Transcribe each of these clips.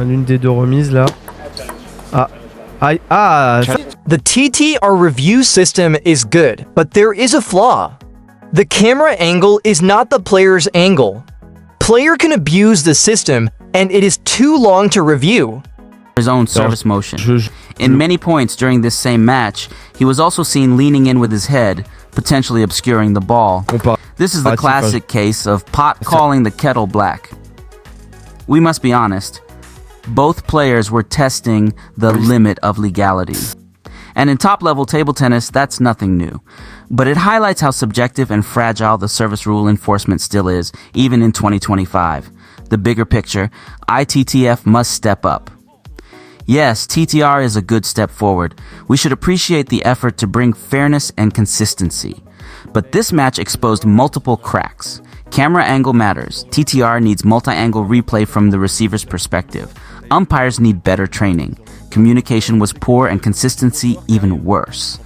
l'une des deux remises là. The TTR review system is good, but there is a flaw. The camera angle is not the player's angle. Player can abuse the system, and it is too long to review. His own service motion. In many points during this same match, he was also seen leaning in with his head, potentially obscuring the ball. This is the classic case of pot calling the kettle black. We must be honest. Both players were testing the limit of legality. And in top-level table tennis, that's nothing new. But it highlights how subjective and fragile the service rule enforcement still is, even in 2025. The bigger picture, ITTF must step up. Yes, TTR is a good step forward. We should appreciate the effort to bring fairness and consistency. But this match exposed multiple cracks. Camera angle matters. TTR needs multi-angle replay from the receiver's perspective. Umpires need better training. Communication was poor and consistency even worse.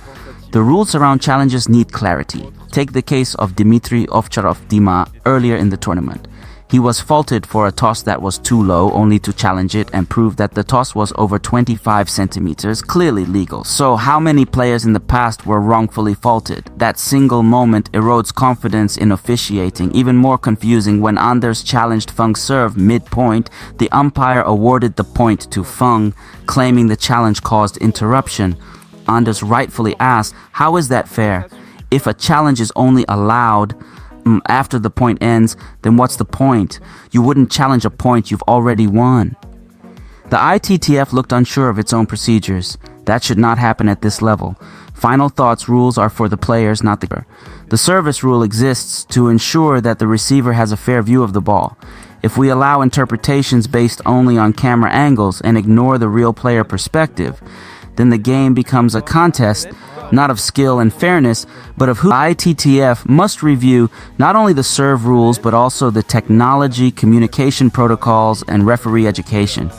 The rules around challenges need clarity. Take the case of Dmitry Ovcharov-Dima earlier in the tournament. He was faulted for a toss that was too low, only to challenge it and prove that the toss was over 25 centimeters, clearly legal. So how many players in the past were wrongfully faulted? That single moment erodes confidence in officiating. Even more confusing, when Anders challenged Feng's serve mid-point, the umpire awarded the point to Feng, claiming the challenge caused interruption. Anders rightfully asked, how is that fair? If a challenge is only allowed after the point ends, then what's the point? You wouldn't challenge a point you've already won. The ITTF looked unsure of its own procedures. That should not happen at this level. Final thoughts rules are for the players, not the... The service rule exists to ensure that the receiver has a fair view of the ball. If we allow interpretations based only on camera angles and ignore the real player perspective, then the game becomes a contest not of skill and fairness, but of who. ITTF must review not only the serve rules, but also the technology, communication protocols, and referee education.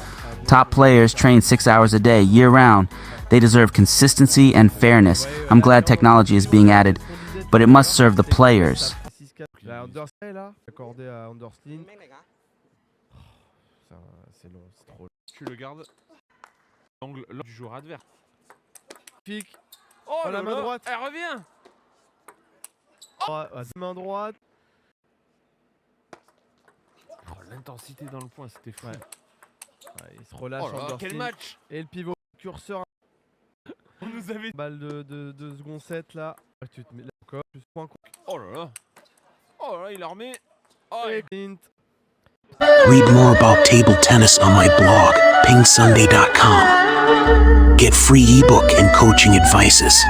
Top players train 6 hours a day, year-round. They deserve consistency and fairness. I'm glad technology is being added, but it must serve the players. Tu le gardes l'angle du joueur adverse. Oh, la main droite. Elle revient. Main droite. Oh, l'intensité dans le point, c'était fou. Il se relâche. Oh là, quel match. Et le pivot curseur. On nous avait... Balle de second set là. Tu te mets là encore. Plus point. Oh là là. Oh là, il a remis. Oh, Read more about table tennis on my blog, PingSunday.com. Get free ebook and coaching advices.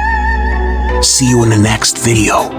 See you in the next video.